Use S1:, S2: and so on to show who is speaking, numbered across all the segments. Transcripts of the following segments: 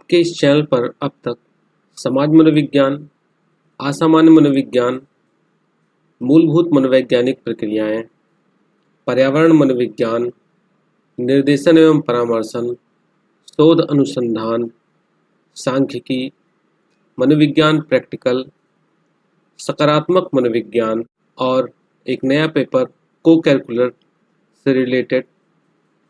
S1: आपके इस चैनल पर अब तक समाज मनोविज्ञान, असामान्य मनोविज्ञान, मूलभूत मनोवैज्ञानिक प्रक्रियाएं, पर्यावरण मनोविज्ञान, निर्देशन एवं परामर्शन, शोध अनुसंधान, सांख्यिकी, मनोविज्ञान प्रैक्टिकल, सकारात्मक मनोविज्ञान और एक नया पेपर को कैलकुलर से रिलेटेड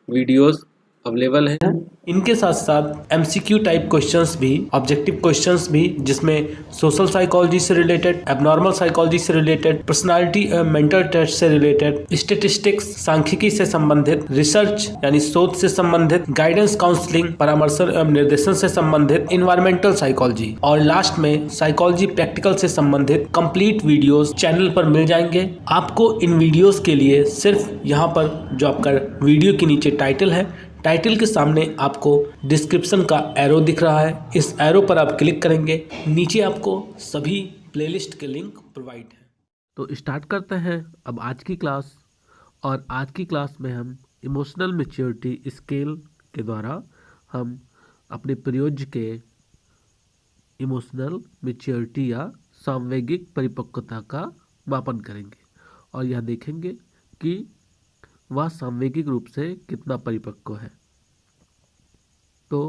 S1: वीडियोस अवेलेबल हैं।
S2: इनके साथ साथ एमसीक्यू टाइप क्वेश्चंस भी, ऑब्जेक्टिव क्वेश्चंस भी, जिसमें सोशल साइकोलॉजी से रिलेटेड, एबनॉर्मल साइकोलॉजी से रिलेटेड, पर्सनालिटी मेंटल टेस्ट से रिलेटेड, स्टैटिस्टिक्स, सांख्यिकी से संबंधित, रिसर्च यानी शोध से संबंधित, गाइडेंस काउंसलिंग, परामर्शन एवं निर्देशन से संबंधित, इन्वायरमेंटल साइकोलॉजी और लास्ट में साइकोलॉजी प्रैक्टिकल से संबंधित कंप्लीट वीडियोस चैनल पर मिल जाएंगे। आपको इन वीडियोस के लिए सिर्फ यहाँ पर जो आपका वीडियो के नीचे टाइटल है, टाइटल के सामने आपको डिस्क्रिप्शन का एरो दिख रहा है, इस एरो पर आप क्लिक करेंगे, नीचे आपको सभी प्लेलिस्ट के लिंक प्रोवाइड है।
S3: तो स्टार्ट करते हैं अब आज की क्लास। और आज की क्लास में हम इमोशनल मैच्योरिटी स्केल के द्वारा हम अपने प्रयोज्य के इमोशनल मैच्योरिटी या सांवेगिक परिपक्वता का मापन करेंगे और यह देखेंगे कि वह सांवेगिक रूप से कितना परिपक्व है। तो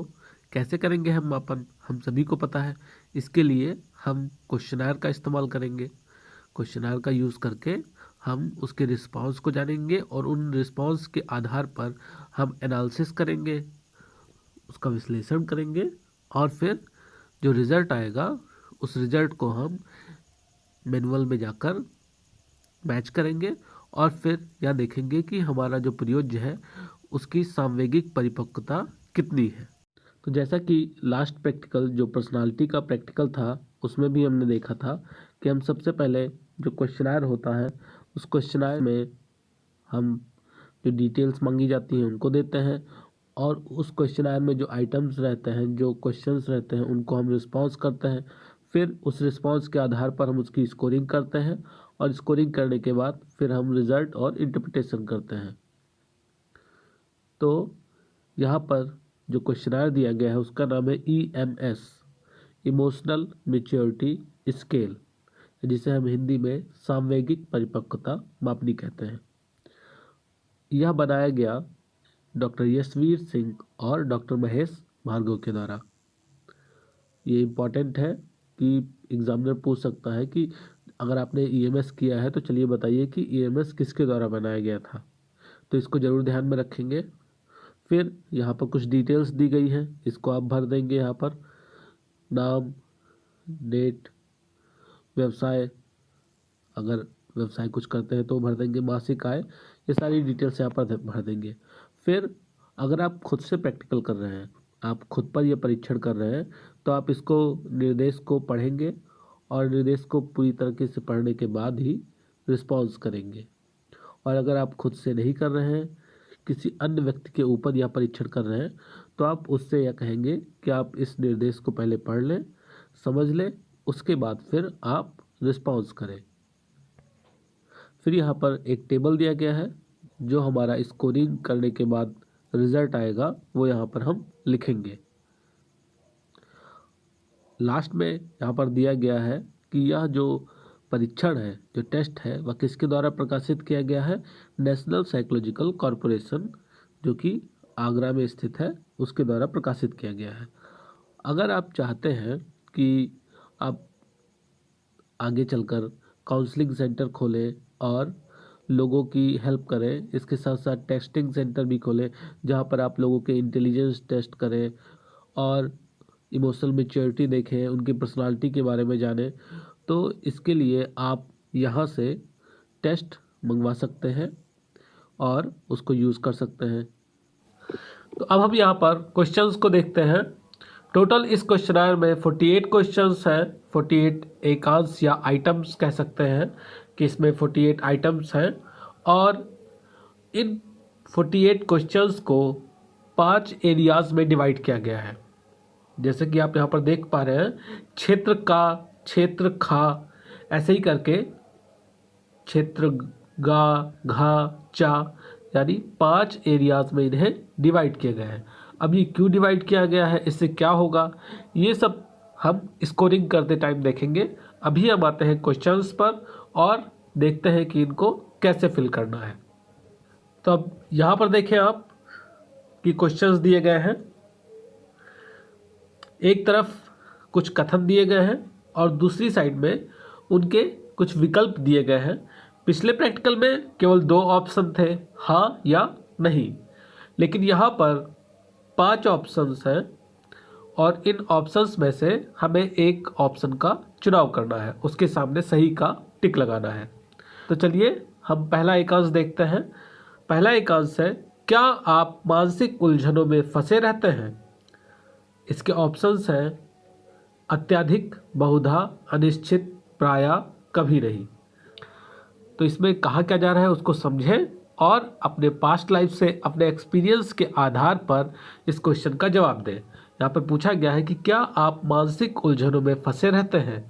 S3: कैसे करेंगे हम मापन, हम सभी को पता है। इसके लिए हम क्वेश्चनर का इस्तेमाल करेंगे। क्वेश्चनर का यूज़ करके हम उसके रिस्पांस को जानेंगे और उन रिस्पांस के आधार पर हम एनालिसिस करेंगे, उसका विश्लेषण करेंगे और फिर जो रिज़ल्ट आएगा उस रिज़ल्ट को हम मैनुअल में जाकर मैच करेंगे और फिर यह देखेंगे कि हमारा जो प्रयोज्य है उसकी सांवेगिक परिपक्वता कितनी है। तो जैसा कि लास्ट प्रैक्टिकल जो पर्सनालिटी का प्रैक्टिकल था उसमें भी हमने देखा था कि हम सबसे पहले जो क्वेश्चनर होता है उस क्वेश्चनर में हम जो डिटेल्स मांगी जाती हैं उनको देते हैं और उस क्वेश्चनर में जो आइटम्स रहते हैं, जो क्वेश्चंस रहते हैं, उनको हम रिस्पॉन्स करते हैं। फिर उस रिस्पॉन्स के आधार पर हम उसकी स्कोरिंग करते हैं और स्कोरिंग करने के बाद फिर हम रिज़ल्ट और इंटरप्रिटेशन करते हैं। तो यहाँ पर जो क्वेश्चनर दिया गया है उसका नाम है EMS, इमोशनल मैच्योरिटी स्केल, जिसे हम हिंदी में सांवेगिक परिपक्वता मापनी कहते हैं। यह बनाया गया डॉक्टर यशवीर सिंह और डॉक्टर महेश भार्गव के द्वारा। ये इम्पॉर्टेंट है कि एग्जामिनर पूछ सकता है कि अगर आपने EMS किया है तो चलिए बताइए कि EMS किसके द्वारा बनाया गया था। तो इसको ज़रूर ध्यान में रखेंगे। फिर यहाँ पर कुछ डिटेल्स दी गई हैं, इसको आप भर देंगे। यहाँ पर नाम, डेट, व्यवसाय, अगर व्यवसाय कुछ करते हैं तो भर देंगे, मासिक आय, ये सारी डिटेल्स यहाँ पर भर देंगे। फिर अगर आप खुद से प्रैक्टिकल कर रहे हैं, आप खुद पर यह परीक्षण कर रहे हैं, तो आप इसको निर्देश को पढ़ेंगे और निर्देश को पूरी तरीके से पढ़ने के बाद ही रिस्पॉन्स करेंगे। और अगर आप खुद से नहीं कर रहे हैं, किसी अन्य व्यक्ति के ऊपर यह परीक्षण कर रहे हैं, तो आप उससे यह कहेंगे कि आप इस निर्देश को पहले पढ़ लें, समझ लें, उसके बाद फिर आप रिस्पॉन्स करें। फिर यहाँ पर एक टेबल दिया गया है, जो हमारा स्कोरिंग करने के बाद रिजल्ट आएगा वो यहाँ पर हम लिखेंगे। लास्ट में यहाँ पर दिया गया है कि यह जो परीक्षण है, जो टेस्ट है, वह किसके द्वारा प्रकाशित किया गया है। नेशनल साइकोलॉजिकल कॉरपोरेशन, जो कि आगरा में स्थित है, उसके द्वारा प्रकाशित किया गया है। अगर आप चाहते हैं कि आप आगे चलकर काउंसलिंग सेंटर खोलें और लोगों की हेल्प करें, इसके साथ साथ टेस्टिंग सेंटर भी खोलें जहाँ पर आप लोगों के इंटेलिजेंस टेस्ट करें और इमोशनल मैच्योरिटी देखें, उनकी पर्सनालिटी के बारे में जानें, तो इसके लिए आप यहाँ से टेस्ट मंगवा सकते हैं और उसको यूज़ कर सकते हैं। तो अब हम यहाँ पर क्वेश्चंस को देखते हैं। टोटल इस क्वेश्चनर में 48 क्वेश्चंस हैं, 48 एकांश या आइटम्स कह सकते हैं कि इसमें 48 आइटम्स हैं और इन 48 क्वेश्चंस को 5 एरियाज में डिवाइड किया गया है। जैसे कि आप यहाँ पर देख पा रहे हैं, क्षेत्र का, क्षेत्र खा, ऐसे ही करके क्षेत्र गा, घा, चा, यानी 5 एरियाज में इन्हें डिवाइड किया गया है। अब ये क्यों डिवाइड किया गया है, इससे क्या होगा, ये सब हम स्कोरिंग करते टाइम देखेंगे। अभी हम आते हैं क्वेश्चंस पर और देखते हैं कि इनको कैसे फिल करना है। तो अब यहाँ पर देखें आप कि क्वेश्चंस दिए गए हैं, एक तरफ कुछ कथन दिए गए हैं और दूसरी साइड में उनके कुछ विकल्प दिए गए हैं। पिछले प्रैक्टिकल में केवल 2 ऑप्शन थे, हाँ या नहीं, लेकिन यहाँ पर 5 ऑप्शंस हैं और इन ऑप्शंस में से हमें एक ऑप्शन का चुनाव करना है, उसके सामने सही का टिक लगाना है। तो चलिए हम पहला एकांश देखते हैं। पहला एकांश है, क्या आप मानसिक उलझनों में फंसे रहते हैं? इसके ऑप्शंस हैं अत्यधिक, बहुधा, अनिश्चित, प्रायः, कभी नहीं। तो इसमें कहा क्या जा रहा है उसको समझें और अपने पास्ट लाइफ से, अपने एक्सपीरियंस के आधार पर इस क्वेश्चन का जवाब दें। यहाँ पर पूछा गया है कि क्या आप मानसिक उलझनों में फंसे रहते हैं।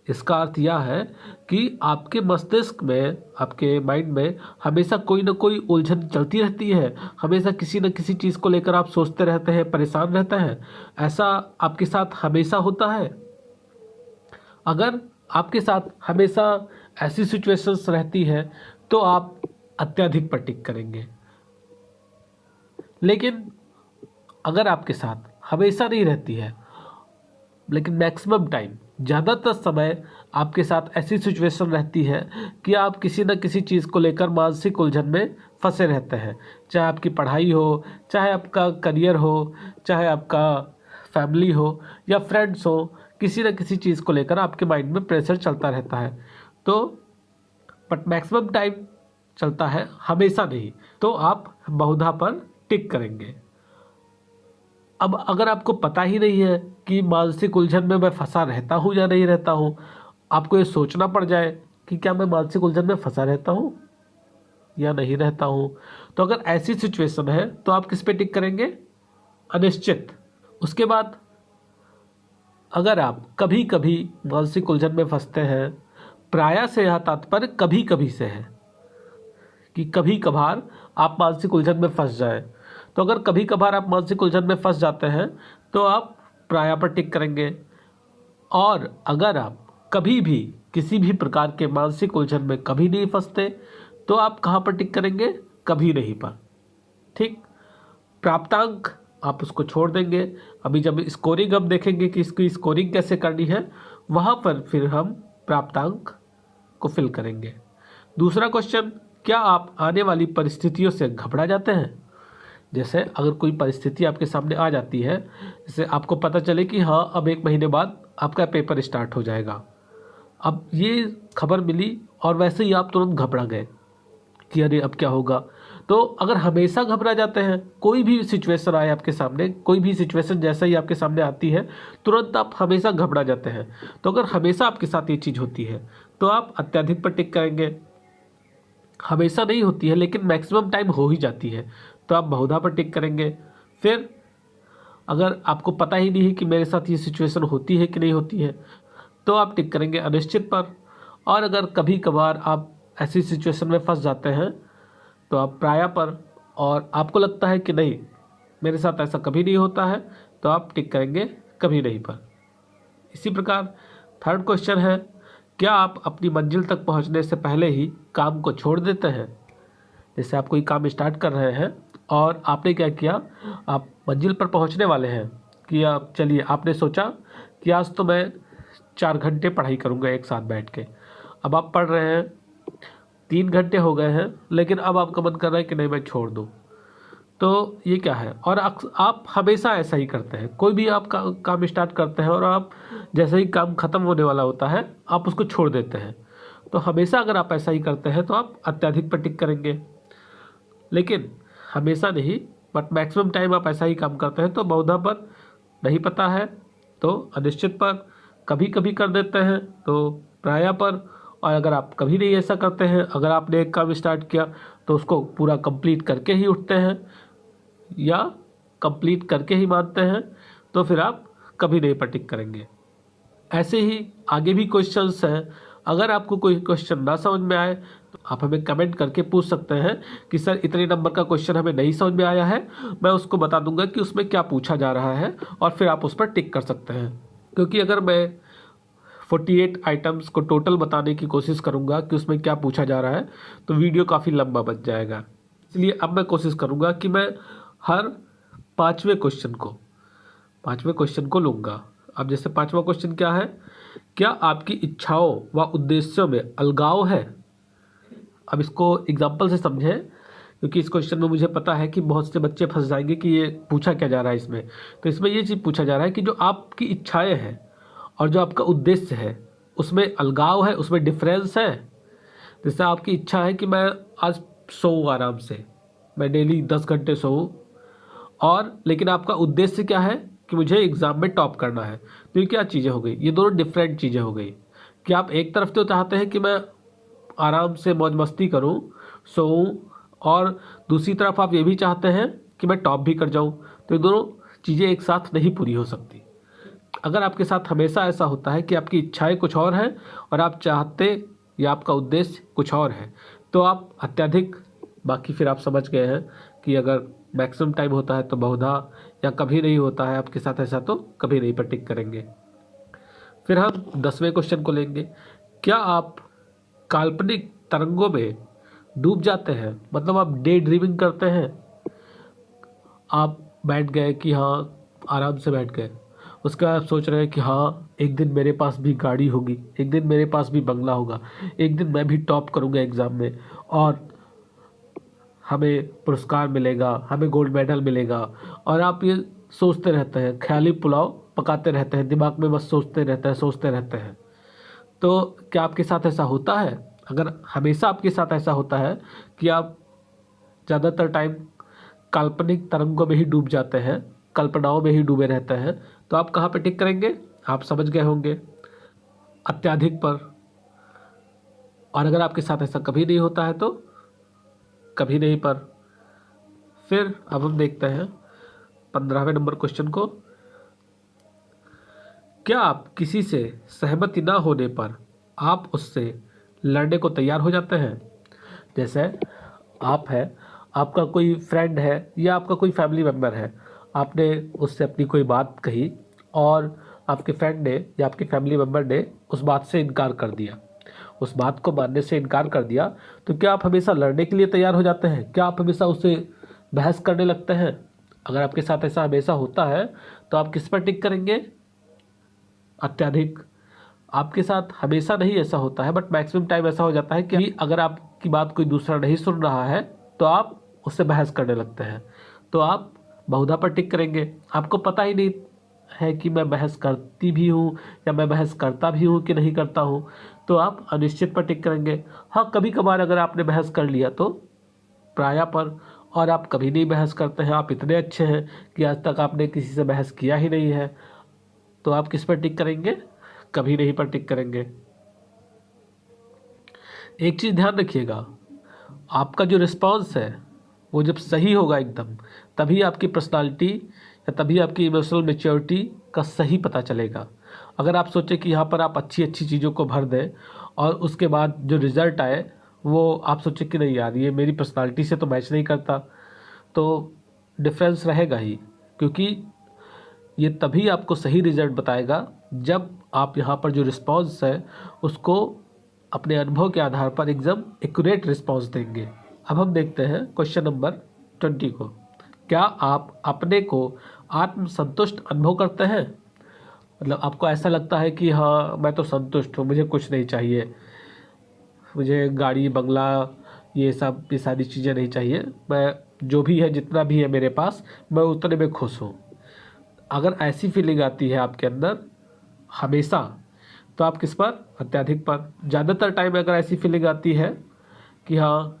S3: इसका अर्थ यह है कि आपके मस्तिष्क में, आपके माइंड में हमेशा कोई ना कोई उलझन चलती रहती है, हमेशा किसी न किसी चीज़ को लेकर आप सोचते रहते हैं, परेशान रहते हैं। ऐसा आपके साथ हमेशा होता है? अगर आपके साथ हमेशा ऐसी सिचुएशंस रहती है तो आप अत्यधिक पर टिक करेंगे। लेकिन अगर आपके साथ हमेशा नहीं रहती है, लेकिन मैक्सिमम टाइम, ज़्यादातर समय आपके साथ ऐसी सिचुएशन रहती है कि आप किसी न किसी चीज़ को लेकर मानसिक उलझन में फंसे रहते हैं, चाहे आपकी पढ़ाई हो, चाहे आपका करियर हो, चाहे आपका फैमिली हो या फ्रेंड्स हो, किसी न किसी चीज़ को लेकर आपके माइंड में प्रेशर चलता रहता है। तो बट मैक्सिमम टाइम चलता है, हमेशा नहीं। तो आप बहुधा पर टिक करेंगे। अब अगर आपको पता ही नहीं है कि मानसिक उलझन में मैं फंसा रहता हूँ या नहीं रहता हूँ, आपको ये सोचना पड़ जाए कि क्या मैं मानसिक उलझन में फंसा रहता हूँ या नहीं रहता हूँ, तो अगर ऐसी सिचुएशन है तो आप किस पे टिक करेंगे? अनिश्चित। उसके बाद अगर आप कभी कभी मानसिक उलझन में फंसते हैं, प्रायः से यह तात्पर्य कभी कभी से है कि कभी कभार आप मानसिक उलझन में फंस जाए। तो अगर कभी कभार आप मानसिक उलझन में फंस जाते हैं तो आप प्रायः पर टिक करेंगे। और अगर आप कभी भी किसी भी प्रकार के मानसिक उलझन में कभी नहीं फंसते तो आप कहाँ पर टिक करेंगे? कभी नहीं पर। ठीक। प्राप्तांक आप उसको छोड़ देंगे। अभी जब स्कोरिंग हम देखेंगे कि इसकी स्कोरिंग कैसे करनी है, वहाँ पर फिर हम प्राप्तांक को फिल करेंगे। दूसरा क्वेश्चन, क्या आप आने वाली परिस्थितियों से घबरा जाते हैं? जैसे अगर कोई परिस्थिति आपके सामने आ जाती है, जैसे आपको पता चले कि हाँ अब 1 महीने बाद आपका पेपर स्टार्ट हो जाएगा, अब ये खबर मिली और वैसे ही आप तुरंत घबरा गए कि अरे अब क्या होगा। तो अगर हमेशा घबरा जाते हैं, कोई भी सिचुएशन आए आपके सामने, कोई भी सिचुएशन जैसा ही आपके सामने आती है तुरंत आप हमेशा घबरा जाते हैं, तो अगर हमेशा आपके साथ ये चीज़ होती है तो आप अत्यधिक पर टिक करेंगे। हमेशा नहीं होती है लेकिन मैक्सिमम टाइम हो ही जाती है तो आप बहुधा पर टिक करेंगे। फिर अगर आपको पता ही नहीं है कि मेरे साथ ये सिचुएशन होती है कि नहीं होती है तो आप टिक करेंगे अनिश्चित पर। और अगर कभी कभार आप ऐसी सिचुएशन में फंस जाते हैं तो आप प्रायः पर, और आपको लगता है कि नहीं मेरे साथ ऐसा कभी नहीं होता है तो आप टिक करेंगे कभी नहीं पर। इसी प्रकार थर्ड क्वेश्चन है, क्या आप अपनी मंजिल तक पहुंचने से पहले ही काम को छोड़ देते हैं? जैसे आप कोई काम स्टार्ट कर रहे हैं और आपने क्या किया, आप मंजिल पर पहुंचने वाले हैं कि आप चलिए आपने सोचा कि आज तो मैं 4 घंटे पढ़ाई करूंगा एक साथ बैठ के। अब आप पढ़ रहे हैं, 3 घंटे हो गए हैं, लेकिन अब आपका मन कर रहा है कि नहीं मैं छोड़ दूं। तो ये क्या है? और आप हमेशा ऐसा ही करते हैं, कोई भी आप काम स्टार्ट करते हैं और आप जैसे ही काम ख़त्म होने वाला होता है आप उसको छोड़ देते हैं। तो हमेशा अगर आप ऐसा ही करते हैं तो आप अत्यधिक पर टिक करेंगे। लेकिन हमेशा नहीं, बट मैक्सिमम टाइम आप ऐसा ही काम करते हैं तो बहुधा पर, नहीं पता है तो अनिश्चित पर, कभी कभी कर देते हैं तो प्रायः पर, और अगर आप कभी नहीं ऐसा करते हैं, अगर आपने एक काम स्टार्ट किया तो उसको पूरा कंप्लीट करके ही उठते हैं या कंप्लीट करके ही मानते हैं तो फिर आप कभी नहीं पर टिक करेंगे। ऐसे ही आगे भी क्वेश्चंस हैं। अगर आपको कोई क्वेश्चन ना समझ में आए तो आप हमें कमेंट करके पूछ सकते हैं कि सर इतने नंबर का क्वेश्चन हमें नहीं समझ में आया है, मैं उसको बता दूंगा कि उसमें क्या पूछा जा रहा है और फिर आप उस पर टिक कर सकते हैं। क्योंकि अगर मैं 48 आइटम्स को टोटल बताने की कोशिश करूंगा कि उसमें क्या पूछा जा रहा है तो वीडियो काफ़ी लंबा बन जाएगा। इसलिए अब मैं कोशिश करूंगा कि मैं हर पाँचवें क्वेश्चन को लूँगा। अब जैसे पाँचवा क्वेश्चन क्या है, क्या आपकी इच्छाओं व उद्देश्यों में अलगाव है। अब इसको एग्जाम्पल से समझें, क्योंकि इस क्वेश्चन में मुझे पता है कि बहुत से बच्चे फंस जाएंगे कि ये पूछा क्या जा रहा है इसमें। तो इसमें ये चीज़ पूछा जा रहा है कि जो आपकी इच्छाएं हैं और जो आपका उद्देश्य है उसमें अलगाव है, उसमें डिफरेंस है। जैसे आपकी इच्छा है कि मैं आज सोऊं आराम से, मैं डेली 10 घंटे सोऊं, और लेकिन आपका उद्देश्य क्या है कि मुझे एग्ज़ाम में टॉप करना है। तो ये क्या चीज़ें हो गई, ये दोनों डिफरेंट चीज़ें हो गई। कि आप एक तरफ तो चाहते हैं कि मैं आराम से मौज मस्ती करूं, सोऊं, और दूसरी तरफ आप ये भी चाहते हैं कि मैं टॉप भी कर जाऊं। तो ये दोनों चीज़ें एक साथ नहीं पूरी हो सकती। अगर आपके साथ हमेशा ऐसा होता है कि आपकी इच्छाएं कुछ और हैं और आप चाहते या आपका उद्देश्य कुछ और है, तो आप अत्यधिक, बाकी फिर आप समझ गए हैं कि अगर मैक्सिमम टाइम होता है तो बहुधा, या कभी नहीं होता है आपके साथ ऐसा तो कभी नहीं पर टिक करेंगे। फिर हम 10वें क्वेश्चन को लेंगे। क्या आप काल्पनिक तरंगों में डूब जाते हैं, मतलब आप डे ड्रीमिंग करते हैं। आप बैठ गए कि हाँ, आराम से बैठ गए, उसके बाद आप सोच रहे हैं कि हाँ एक दिन मेरे पास भी गाड़ी होगी, एक दिन मेरे पास भी बंगला होगा, एक दिन मैं भी टॉप करूँगा एग्ज़ाम में और हमें पुरस्कार मिलेगा, हमें गोल्ड मेडल मिलेगा। और आप ये सोचते रहते हैं, ख्याली पुलाव पकाते रहते हैं, दिमाग में बस सोचते रहते हैं। तो क्या आपके साथ ऐसा होता है? अगर हमेशा आपके साथ ऐसा होता है कि आप ज़्यादातर टाइम काल्पनिक तरंगों में ही डूब जाते हैं, कल्पनाओं में ही डूबे रहते हैं, तो आप कहाँ पे टिक करेंगे? आप समझ गए होंगे, अत्यधिक पर। और अगर आपके साथ ऐसा कभी नहीं होता है तो कभी नहीं पर। फिर अब हम देखते हैं 15वें नंबर क्वेश्चन को। क्या आप किसी से सहमति ना होने पर आप उससे लड़ने को तैयार हो जाते हैं? जैसे आप है, आपका कोई फ्रेंड है या आपका कोई फैमिली मेम्बर है, आपने उससे अपनी कोई बात कही और आपके फ्रेंड ने या आपके फैमिली मेम्बर ने उस बात से इनकार कर दिया, उस बात को मानने से इनकार कर दिया, तो क्या आप हमेशा लड़ने के लिए तैयार हो जाते हैं? क्या आप हमेशा उससे बहस करने लगते हैं? अगर आपके साथ ऐसा हमेशा होता है तो आप किस पर टिक करेंगे? अत्यधिक। आपके साथ हमेशा नहीं ऐसा होता है, बट मैक्सिमम टाइम ऐसा हो जाता है कि अगर आपकी बात कोई दूसरा नहीं सुन रहा है तो आप उससे बहस करने लगते हैं, तो आप बहुधा पर टिक करेंगे। आपको पता ही नहीं है कि मैं बहस करती भी हूँ या मैं बहस करता भी हूँ कि नहीं करता हूँ, तो आप अनिश्चित पर टिक करेंगे। हाँ, कभी कभार अगर आपने बहस कर लिया तो प्रायः पर, और आप कभी नहीं बहस करते हैं, आप इतने अच्छे हैं कि आज तक आपने किसी से बहस किया ही नहीं है, तो आप किस पर टिक करेंगे? कभी नहीं पर टिक करेंगे। एक चीज़ ध्यान रखिएगा, आपका जो रिस्पॉन्स है वो जब सही होगा एकदम, तभी आपकी पर्सनालिटी या तभी आपकी इमोशनल मैच्योरिटी का सही पता चलेगा। अगर आप सोचें कि यहाँ पर आप अच्छी अच्छी चीज़ों को भर दें और उसके बाद जो रिज़ल्ट आए वो आप सोचें कि नहीं यार, ये मेरी पर्सनालिटी से तो मैच नहीं करता, तो डिफरेंस रहेगा ही। क्योंकि ये तभी आपको सही रिज़ल्ट बताएगा जब आप यहाँ पर जो रिस्पॉन्स है उसको अपने अनुभव के आधार पर एकदम एक्यूरेट रिस्पॉन्स देंगे। अब हम देखते हैं क्वेश्चन नंबर 20 को। क्या आप अपने को आत्मसंतुष्ट अनुभव करते हैं? मतलब आपको ऐसा लगता है कि हाँ, मैं तो संतुष्ट हूँ, मुझे कुछ नहीं चाहिए, मुझे गाड़ी बंगला ये सारी चीज़ें नहीं चाहिए, मैं जो भी है जितना भी है मेरे पास मैं उतने में खुश हूँ। अगर ऐसी फीलिंग आती है आपके अंदर हमेशा, तो आप किस पर? अत्यधिक पर। ज़्यादातर टाइम अगर ऐसी फीलिंग आती है कि हाँ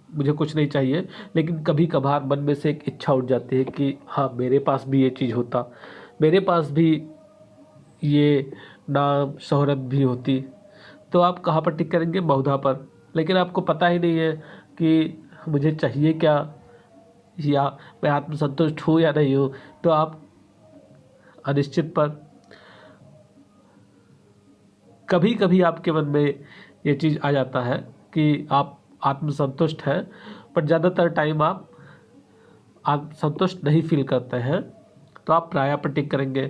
S3: मुझे कुछ नहीं चाहिए, लेकिन कभी कभार मन में से एक इच्छा उठ जाती है कि हाँ मेरे पास भी ये चीज़ होता, मेरे पास भी ये नाम शोहरत भी होती, तो आप कहाँ पर टिक करेंगे? बहुधा पर। लेकिन आपको पता ही नहीं है कि मुझे चाहिए क्या या मैं आत्मसंतुष्ट हूँ या नहीं हूँ, तो आप अनिश्चित पर। कभी कभी आपके मन में ये चीज़ आ जाता है कि आप आत्मसंतुष्ट हैं, पर ज़्यादातर टाइम आप संतुष्ट नहीं फील करते हैं, तो आप प्रायः पर टिक करेंगे।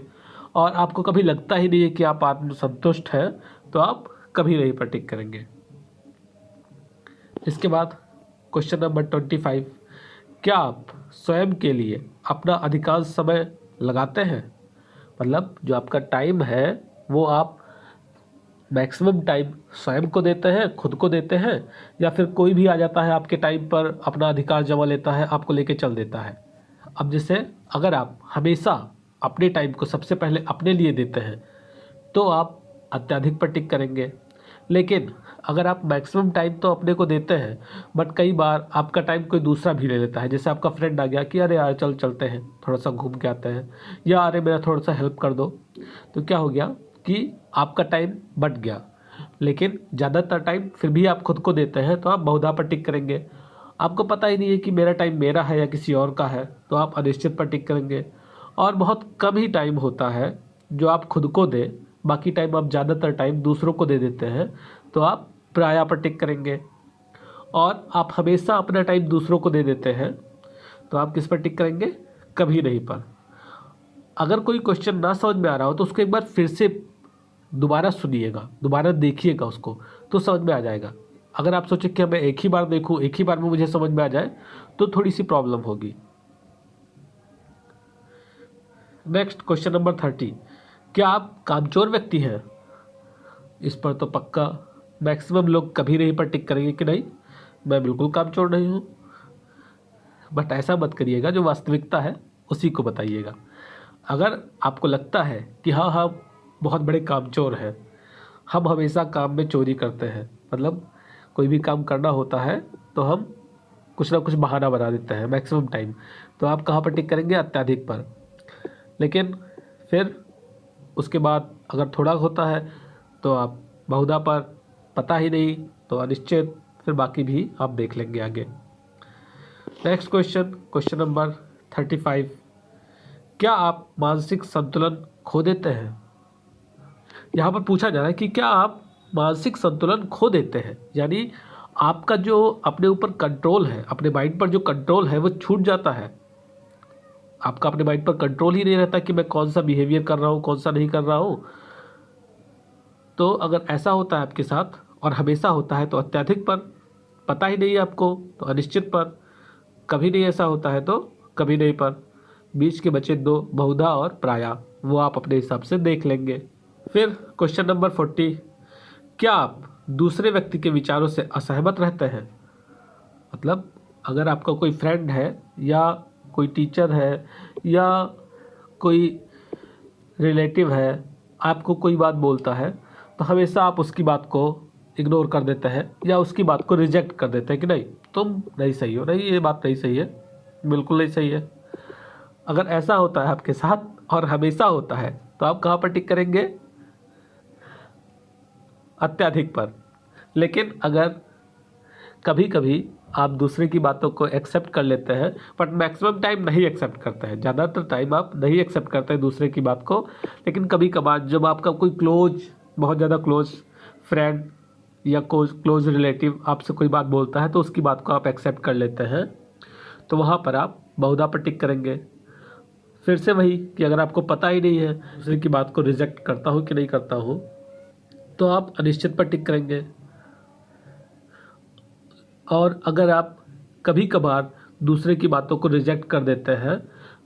S3: और आपको कभी लगता ही नहीं है कि आप आत्मसंतुष्ट हैं, तो आप कभी नहीं पर टिक करेंगे। इसके बाद क्वेश्चन नंबर 25, क्या आप स्वयं के लिए अपना अधिकांश समय लगाते हैं? मतलब जो आपका टाइम है वो आप मैक्सिमम टाइम स्वयं को देते हैं, खुद को देते हैं, या फिर कोई भी आ जाता है आपके टाइम पर अपना अधिकार जमा लेता है, आपको लेके चल देता है। अब जैसे अगर आप हमेशा अपने टाइम को सबसे पहले अपने लिए देते हैं तो आप अत्यधिक पर टिक करेंगे। लेकिन अगर आप मैक्सिमम टाइम तो अपने को देते हैं, बट कई बार आपका टाइम कोई दूसरा भी ले लेता है, जैसे आपका फ्रेंड आ गया कि अरे यार चलते हैं, थोड़ा सा घूम के आते हैं, या अरे मेरा थोड़ा सा हेल्प कर दो, तो क्या हो गया कि आपका टाइम बट गया। लेकिन ज़्यादातर टाइम फिर भी आप खुद को देते हैं, तो आप बहुधा पर टिक करेंगे। आपको पता ही नहीं है कि मेरा टाइम मेरा है या किसी और का है, तो आप अनिश्चित पर टिक करेंगे। और बहुत कम ही टाइम होता है जो आप खुद को दें, बाकी टाइम आप ज़्यादातर टाइम दूसरों को दे देते हैं, तो आप प्रायः पर टिक करेंगे। और आप हमेशा अपना टाइम दूसरों को दे देते हैं, तो आप किस पर टिक करेंगे? कभी नहीं पर। अगर कोई क्वेश्चन ना समझ में आ रहा हो तो उसको एक बार फिर से दोबारा सुनिएगा, दोबारा देखिएगा उसको, तो समझ में आ जाएगा। अगर आप सोचें कि मैं एक ही बार देखूं, एक ही बार में मुझे समझ में आ जाए, तो थोड़ी सी प्रॉब्लम होगी। नेक्स्ट क्वेश्चन नंबर 30, क्या आप कामचोर व्यक्ति हैं? इस पर तो पक्का मैक्सिमम लोग कभी नहीं पर टिक करेंगे कि नहीं, मैं बिल्कुल कामचोर नहीं हूँ। बट ऐसा मत करिएगा, जो वास्तविकता है उसी को बताइएगा। अगर आपको लगता है कि हाँ हम बहुत बड़े कामचोर हैं, हम हमेशा काम में चोरी करते हैं, मतलब कोई भी काम करना होता है तो हम कुछ ना कुछ बहाना बना देते हैं मैक्सिमम टाइम, तो आप कहाँ पर टिक करेंगे? अत्यधिक पर। लेकिन फिर उसके बाद अगर थोड़ा होता है तो आप बहुधा पर, पता ही नहीं तो अनिश्चित, फिर बाकी भी आप देख लेंगे आगे। नेक्स्ट क्वेश्चन नंबर 35, क्या आप मानसिक संतुलन खो देते हैं? यहाँ पर पूछा जा रहा है कि क्या आप मानसिक संतुलन खो देते हैं, यानी आपका जो अपने ऊपर कंट्रोल है, अपने माइंड पर जो कंट्रोल है वो छूट जाता है। आपका अपने माइंड पर कंट्रोल ही नहीं रहता कि मैं कौन सा बिहेवियर कर रहा हूँ, कौन सा नहीं कर रहा हूँ। तो अगर ऐसा होता है आपके साथ और हमेशा होता है तो अत्यधिक पर, पता ही नहीं है आपको तो अनिश्चित पर, कभी नहीं ऐसा होता है तो कभी नहीं पर। बीच के बचे दो, बहुधा और प्रायः, वो आप अपने हिसाब से देख लेंगे। फिर क्वेश्चन नंबर 40, क्या आप दूसरे व्यक्ति के विचारों से असहमत रहते हैं? मतलब अगर आपका कोई फ्रेंड है या कोई टीचर है या कोई रिलेटिव है, आपको कोई बात बोलता है तो हमेशा आप उसकी बात को इग्नोर कर देते हैं या उसकी बात को रिजेक्ट कर देते हैं कि नहीं तुम नहीं सही हो, नहीं ये बात नहीं सही है, बिल्कुल नहीं सही है। अगर ऐसा होता है आपके साथ और हमेशा होता है तो आप कहाँ पर टिक करेंगे? अत्यधिक पर। लेकिन अगर कभी कभी आप दूसरे की बातों को एक्सेप्ट कर लेते हैं, बट मैक्सिमम टाइम नहीं एक्सेप्ट करते हैं, ज़्यादातर टाइम आप नहीं एक्सेप्ट करते हैं दूसरे की बात को, लेकिन कभी कभार जब आपका कोई बहुत ज़्यादा क्लोज फ्रेंड या क्लोज रिलेटिव आपसे कोई बात बोलता है तो उसकी बात को आप एक्सेप्ट कर लेते हैं, तो वहाँ पर आप बहुधा पर टिक करेंगे। फिर से वही कि अगर आपको पता ही नहीं है दूसरे की बात को रिजेक्ट करता हूँ कि नहीं करता हूँ, तो आप अनिश्चित पर टिक करेंगे। और अगर आप कभी कभार दूसरे की बातों को रिजेक्ट कर देते हैं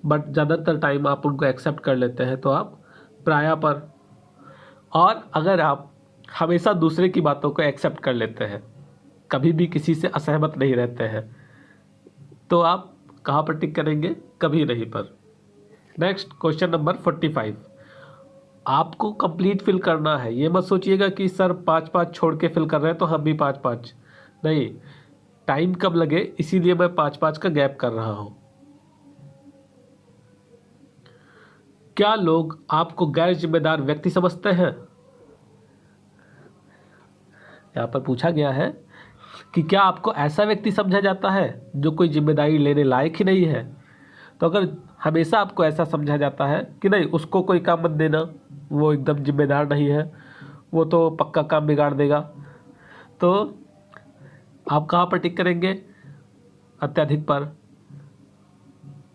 S3: बट ज़्यादातर टाइम आप उनको एक्सेप्ट कर लेते हैं, तो आप प्रायः पर। और अगर आप हमेशा दूसरे की बातों को एक्सेप्ट कर लेते हैं, कभी भी किसी से असहमत नहीं रहते हैं, तो आप कहाँ पर टिक करेंगे? कभी नहीं पर। नेक्स्ट क्वेश्चन नंबर 45, आपको कंप्लीट फिल करना है। ये मत सोचिएगा कि सर 5-5 छोड़ के फिल कर रहे हैं तो हम भी 5-5, नहीं, टाइम कब लगे इसीलिए मैं 5-5 का गैप कर रहा हूँ। क्या लोग आपको गैर जिम्मेदार व्यक्ति समझते हैं? यहाँ पर पूछा गया है कि क्या आपको ऐसा व्यक्ति समझा जाता है जो कोई जिम्मेदारी लेने लायक ही नहीं है? तो अगर हमेशा आपको ऐसा समझा जाता है कि नहीं उसको कोई काम मत देना, वो एकदम जिम्मेदार नहीं है, वो तो पक्का काम बिगाड़ देगा, तो आप कहाँ पर टिक करेंगे? अत्यधिक पर।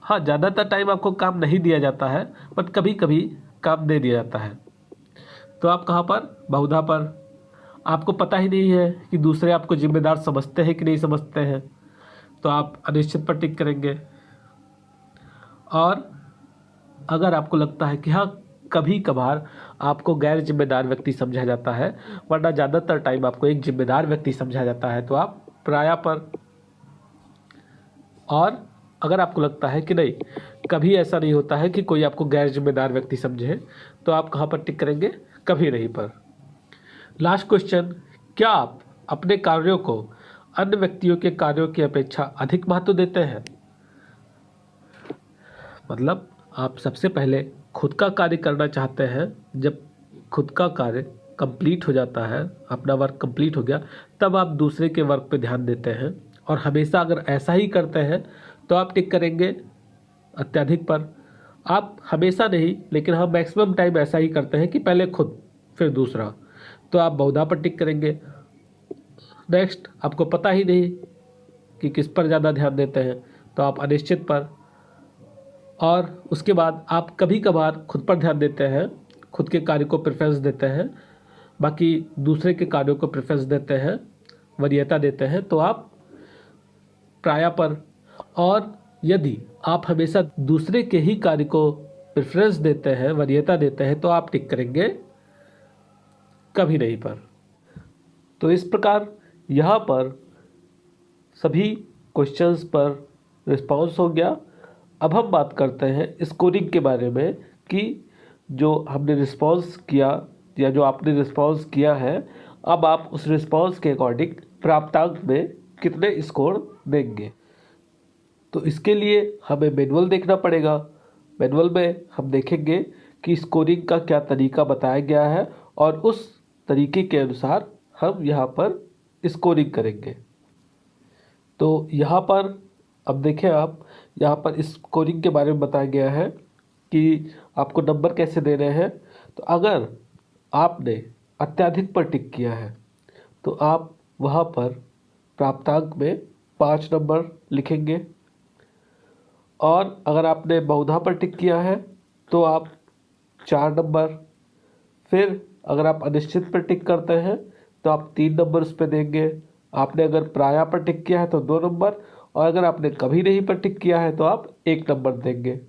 S3: हाँ, ज़्यादातर टाइम आपको काम नहीं दिया जाता है, बट कभी कभी काम दे दिया जाता है। तो आप कहाँ पर? बहुधा पर। आपको पता ही नहीं है कि दूसरे आपको जिम्मेदार समझते हैं कि नहीं समझते हैं, तो आप अनिश्चित पर टिक करेंगे। और अगर आपको लगता है कि हाँ, कभी कभार आपको गैर जिम्मेदार व्यक्ति समझा जाता है, वरना ज़्यादातर टाइम आपको एक जिम्मेदार व्यक्ति समझा जाता है, तो आप प्रायः पर। और अगर आपको लगता है कि नहीं, कभी ऐसा नहीं होता है कि कोई आपको गैर जिम्मेदार व्यक्ति समझे, तो आप कहाँ पर टिक करेंगे? कभी नहीं पर। लास्ट क्वेश्चन, क्या आप अपने कार्यों को अन्य व्यक्तियों के कार्यों की अपेक्षा अधिक महत्व देते हैं? मतलब आप सबसे पहले खुद का कार्य करना चाहते हैं, जब खुद का कार्य कंप्लीट हो जाता है, अपना वर्क कंप्लीट हो गया, तब आप दूसरे के वर्क पे ध्यान देते हैं। और हमेशा अगर ऐसा ही करते हैं तो आप टिक करेंगे अत्यधिक पर। आप हमेशा नहीं, लेकिन हम मैक्सिमम टाइम ऐसा ही करते हैं कि पहले खुद फिर दूसरा, तो आप बहुधा पर टिक करेंगे। नेक्स्ट, आपको पता ही नहीं कि किस पर ज़्यादा ध्यान देते हैं, तो आप अनिश्चित पर। और उसके बाद आप कभी कभार खुद पर ध्यान देते हैं, खुद के कार्य को प्रेफरेंस देते हैं, बाकी दूसरे के कार्यों को प्रेफरेंस देते हैं, वरीयता देते हैं, तो आप प्रायः पर। और यदि आप हमेशा दूसरे के ही कार्य को प्रेफरेंस देते हैं, वरीयता देते हैं, तो आप टिक करेंगे कभी नहीं पर। तो इस प्रकार यहाँ पर सभी क्वेश्चंस पर रिस्पांस हो गया। अब हम बात करते हैं स्कोरिंग के बारे में कि जो हमने रिस्पांस किया या जो आपने रिस्पांस किया है, अब आप उस रिस्पांस के अकॉर्डिंग प्राप्तांक में कितने स्कोर देंगे। तो इसके लिए हमें मैनुअल देखना पड़ेगा। मैनुअल में हम देखेंगे कि स्कोरिंग का क्या तरीका बताया गया है और उस तरीके के अनुसार हम यहाँ पर स्कोरिंग करेंगे। तो यहाँ पर अब देखें आप, यहाँ पर स्कोरिंग के बारे में बताया गया है कि आपको नंबर कैसे देने हैं। तो अगर आपने अत्यधिक पर टिक किया है तो आप वहाँ पर प्राप्तांक में 5 नंबर लिखेंगे, और अगर आपने बहुधा पर टिक किया है तो आप 4 नंबर। फिर अगर आप अनिश्चित पर टिक करते हैं तो आप 3 नंबर उस पर देंगे। आपने अगर प्रायः पर टिक किया है तो 2 नंबर, और अगर आपने कभी नहीं पर टिक किया है तो आप 1 नंबर देंगे।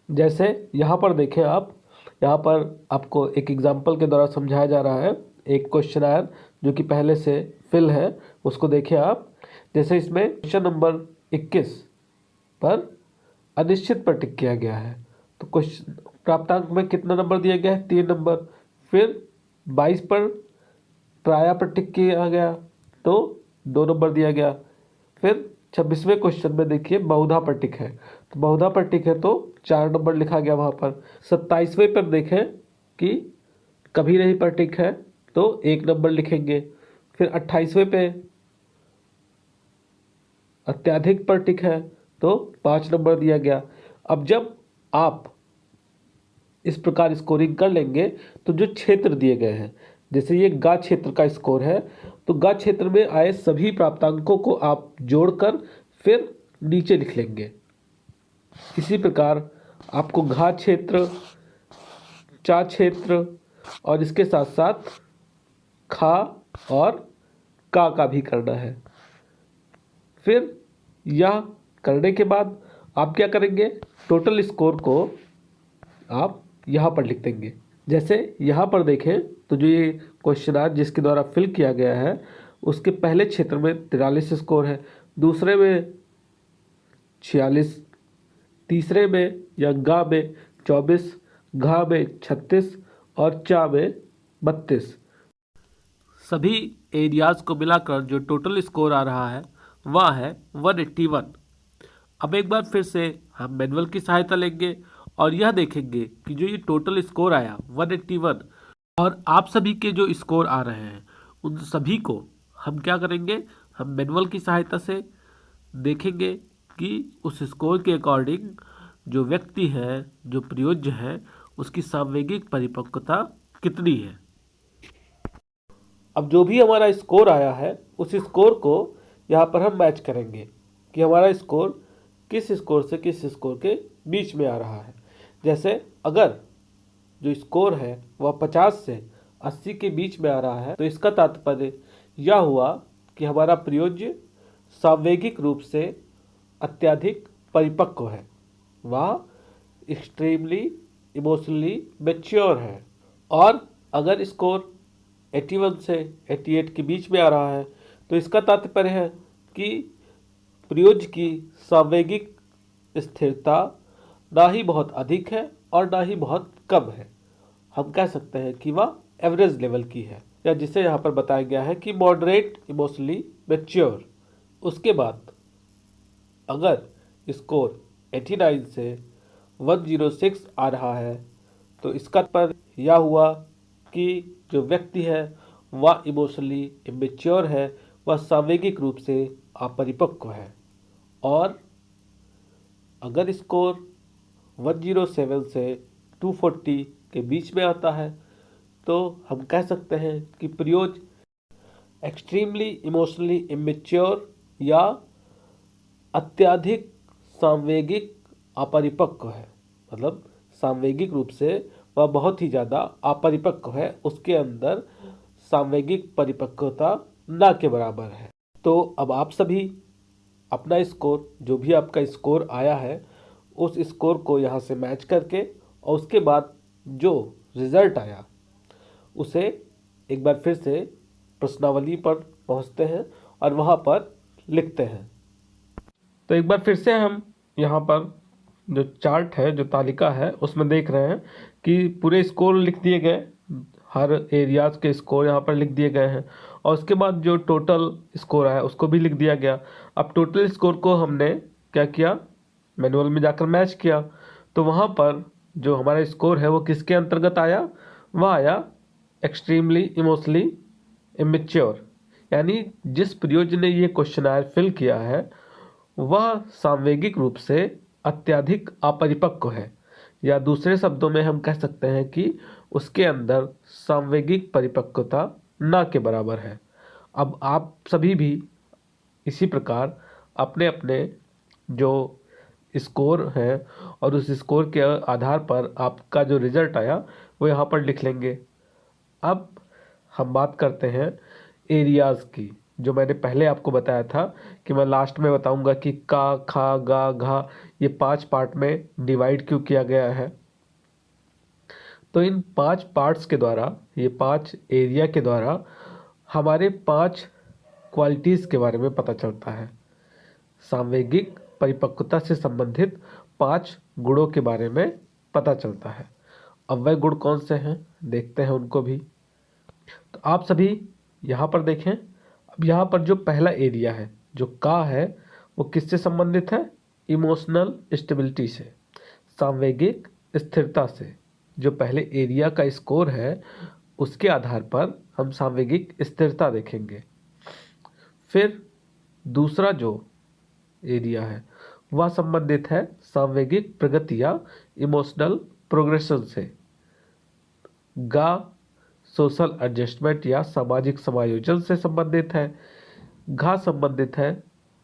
S3: जैसे यहाँ पर देखें आप, यहाँ पर आपको एक एग्जाम्पल के द्वारा समझाया जा रहा है। एक क्वेश्चन आया जो कि पहले से फिल है, उसको देखें आप। जैसे इसमें क्वेश्चन नंबर 21 पर अनिश्चित पर टिक किया गया है, तो क्वेश्चन प्राप्तांक में कितना नंबर दिया गया है? 3 नंबर। फिर 22 पर प्रायः पर टिक किया गया तो 2 नंबर दिया गया। फिर 26वें क्वेश्चन में देखिए बहुधा पर टिक है, तो बहुधा पर टिक है तो 4 नंबर लिखा गया वहाँ पर। 27वें पर देखें कि कभी नहीं पर टिक है तो 1 नंबर लिखेंगे। फिर 28वें पे अत्यधिक पर टिक है तो 5 नंबर दिया गया। अब जब आप इस प्रकार स्कोरिंग कर लेंगे तो जो क्षेत्र दिए गए हैं, जैसे ये गा क्षेत्र का स्कोर है, तो गा क्षेत्र में आए सभी प्राप्तांकों को आप जोड़कर फिर नीचे लिख लेंगे। इसी प्रकार आपको घा क्षेत्र, चा क्षेत्र और इसके साथ साथ खा और का भी करना है। फिर यह करने के बाद आप क्या करेंगे, टोटल स्कोर को आप यहाँ पर लिख देंगे। जैसे यहाँ पर देखें तो जो ये क्वेश्चन जिसके द्वारा फिल किया गया है, उसके पहले क्षेत्र में 43 स्कोर है, दूसरे में 46, तीसरे में या गा में 24, घा में 36 और चा में 32।
S2: सभी एरियाज़ को मिलाकर जो टोटल स्कोर आ रहा है वह है 181। अब एक बार फिर से हम मैनुअल की सहायता लेंगे और यह देखेंगे कि जो ये टोटल स्कोर आया 181 और आप सभी के जो स्कोर आ रहे हैं उन सभी को हम क्या करेंगे, हम मैनुअल की सहायता से देखेंगे कि उस स्कोर के अकॉर्डिंग जो व्यक्ति है, जो प्रयोज्य है, उसकी सामवेगिक परिपक्वता कितनी है। अब जो भी हमारा स्कोर आया है उस स्कोर को यहाँ पर हम मैच करेंगे कि हमारा स्कोर किस स्कोर से किस स्कोर के बीच में आ रहा है। जैसे अगर जो स्कोर है वह 50 से 80 के बीच में आ रहा है तो इसका तात्पर्य यह हुआ कि हमारा प्रयोज्य सांवेगिक रूप से अत्यधिक परिपक्व है, वह एक्सट्रीमली इमोशनली मैच्योर है। और अगर स्कोर 81 से 88 के बीच में आ रहा है तो इसका तात्पर्य है कि प्रयोज्य की सांवेगिक स्थिरता ना ही बहुत अधिक है और ना ही बहुत कम है, हम कह सकते हैं कि वह एवरेज लेवल की है, या जिसे यहाँ पर बताया गया है कि मॉडरेट इमोशनली मैच्योर। उसके बाद अगर स्कोर 89 से 106 आ रहा है तो इसका पर यह हुआ कि जो व्यक्ति है वह इमोशनली इमेच्योर है, वह सांवेगिक रूप से अपरिपक्व है। और अगर स्कोर 107 से 240 के बीच में आता है तो हम कह सकते हैं कि प्रयोज्य एक्सट्रीमली इमोशनली इमेच्योर या अत्यधिक सांवेगिक अपरिपक्व है, मतलब सांवेगिक रूप से वह बहुत ही ज़्यादा अपरिपक्व है, उसके अंदर सांवेगिक परिपक्वता ना के बराबर है। तो अब आप सभी अपना स्कोर, जो भी आपका स्कोर आया है, उस स्कोर को यहाँ से मैच करके और उसके बाद जो रिज़ल्ट आया उसे एक बार फिर से प्रश्नावली पर पहुँचते हैं और वहाँ पर लिखते हैं। तो एक बार फिर से हम यहाँ पर जो चार्ट है, जो तालिका है, उसमें देख रहे हैं कि पूरे स्कोर लिख दिए गए, हर एरियाज़ के स्कोर यहाँ पर लिख दिए गए हैं और उसके बाद जो टोटल स्कोर आया उसको भी लिख दिया गया। अब टोटल स्कोर को हमने क्या किया, मैनुअल में जाकर मैच किया, तो वहाँ पर जो हमारा स्कोर है वो किसके अंतर्गत आया, वह आया एक्सट्रीमली इमोशनली इमेच्योर, यानी जिस प्रयोज्य ने ये क्वेश्चनायर फिल किया है वह सांवेगिक रूप से अत्यधिक अपरिपक्व है, या दूसरे शब्दों में हम कह सकते हैं कि उसके अंदर सांवेगिक परिपक्वता ना के बराबर है। अब आप सभी भी इसी प्रकार अपने अपने जो स्कोर है और उस स्कोर के आधार पर आपका जो रिज़ल्ट आया वो यहाँ पर लिख लेंगे। अब हम बात करते हैं एरियाज़ की, जो मैंने पहले आपको बताया था कि मैं लास्ट में बताऊंगा कि का, खा, गा, घा ये 5 पार्ट में डिवाइड क्यों किया गया है। तो इन 5 पार्ट्स के द्वारा, ये 5 एरिया के द्वारा हमारे 5 क्वालिटीज़ के बारे में पता चलता है। सांवेगिक परिपक्वता से संबंधित 5 गुणों के बारे में पता चलता है। अब वह गुण कौन से हैं देखते हैं उनको भी। तो आप सभी यहाँ पर देखें, अब यहाँ पर जो पहला एरिया है जो का है वो किससे संबंधित है, इमोशनल स्टेबिलिटी से, सांवेगिक स्थिरता से। जो पहले एरिया का स्कोर है उसके आधार पर हम सांवेगिक स्थिरता देखेंगे। फिर दूसरा जो एरिया है वह संबंधित है सांवेगिक प्रगति या इमोशनल प्रोग्रेशन से। गा सोशल एडजस्टमेंट या सामाजिक समायोजन से संबंधित है। घा संबंधित है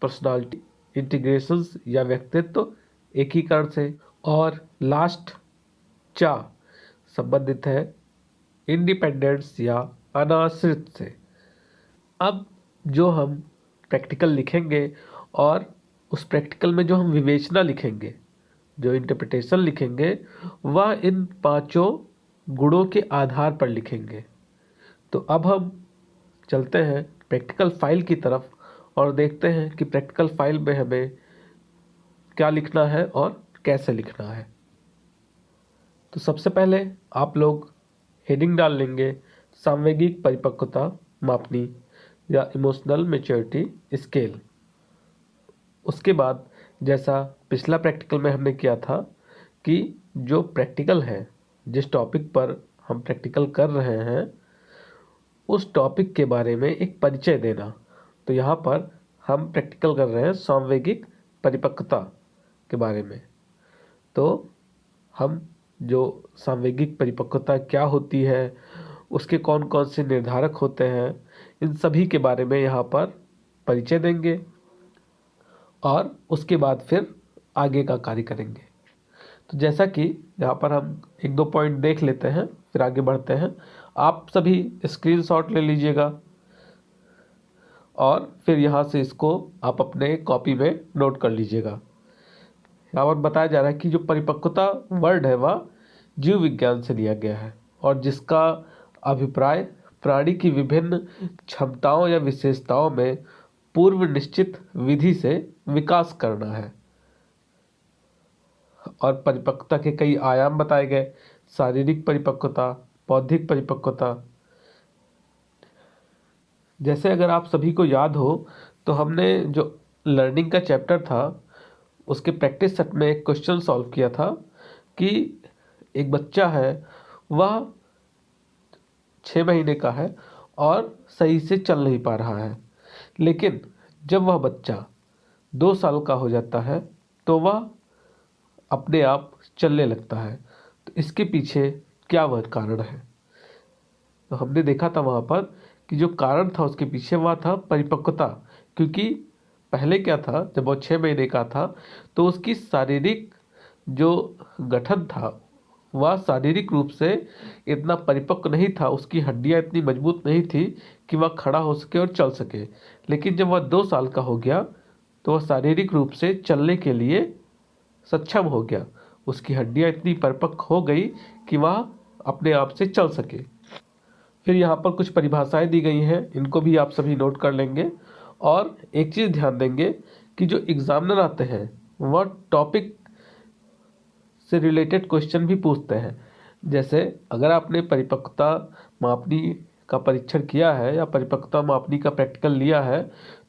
S2: पर्सनालिटी इंटीग्रेशन या व्यक्तित्व एकीकरण से। और लास्ट चा संबंधित है इंडिपेंडेंस या अनाश्रित से। अब जो हम प्रैक्टिकल लिखेंगे और उस प्रैक्टिकल में जो हम विवेचना लिखेंगे, जो इंटरप्रिटेशन लिखेंगे, वह इन 5 गुणों के आधार पर लिखेंगे। तो अब हम चलते हैं प्रैक्टिकल फाइल की तरफ और देखते हैं कि प्रैक्टिकल फाइल में हमें क्या लिखना है और कैसे लिखना है। तो सबसे पहले आप लोग हेडिंग डाल लेंगे सांवेगिक परिपक्वता मापनी या इमोशनल मैच्योरिटी स्केल। उसके बाद जैसा पिछला प्रैक्टिकल में हमने किया था कि जो प्रैक्टिकल है, जिस टॉपिक पर हम प्रैक्टिकल कर रहे हैं उस टॉपिक के बारे में एक परिचय देना। तो यहाँ पर हम प्रैक्टिकल कर रहे हैं सांवेगिक परिपक्वता के बारे में। तो हम जो सांवेगिक परिपक्वता क्या होती है उसके कौन कौन से निर्धारक होते हैं, इन सभी के बारे में यहाँ पर परिचय देंगे और उसके बाद फिर आगे का कार्य करेंगे। तो जैसा कि यहाँ पर हम एक दो पॉइंट देख लेते हैं फिर आगे बढ़ते हैं। आप सभी स्क्रीनशॉट ले लीजिएगा और फिर यहाँ से इसको आप अपने कॉपी में नोट कर लीजिएगा। यहाँ पर बताया जा रहा है कि जो परिपक्वता वर्ड है वह जीव विज्ञान से लिया गया है और जिसका अभिप्राय प्राणी की विभिन्न क्षमताओं या विशेषताओं में पूर्व निश्चित विधि से विकास करना है। और परिपक्वता के कई आयाम बताए गए, शारीरिक परिपक्वता, बौद्धिक परिपक्वता। जैसे अगर आप सभी को याद हो तो हमने जो लर्निंग का चैप्टर था उसके प्रैक्टिस सेट में एक क्वेश्चन सॉल्व किया था कि एक बच्चा है, वह 6 महीने का है और सही से चल नहीं पा रहा है, लेकिन जब वह बच्चा 2 साल का हो जाता है तो वह अपने आप चलने लगता है। तो इसके पीछे क्या वह कारण है? तो हमने देखा था वहाँ पर कि जो कारण था उसके पीछे वह था परिपक्वता। क्योंकि पहले क्या था, जब वो 6 महीने का था तो उसकी शारीरिक जो गठन था वह शारीरिक रूप से इतना परिपक्व नहीं था, उसकी हड्डियां इतनी मजबूत नहीं थी कि वह खड़ा हो सके और चल सके। लेकिन जब वह 2 साल का हो गया तो वह शारीरिक रूप से चलने के लिए सक्षम हो गया, उसकी हड्डियां इतनी परिपक्व हो गई कि वह अपने आप से चल सके। फिर यहाँ पर कुछ परिभाषाएं दी गई हैं, इनको भी आप सभी नोट कर लेंगे। और एक चीज़ ध्यान देंगे कि जो एग्जामिनर आते हैं वह टॉपिक से रिलेटेड क्वेश्चन भी पूछते हैं। जैसे अगर आपने परिपक्वता मापनी का परीक्षण किया है या परिपक्वता मापनी का प्रैक्टिकल लिया है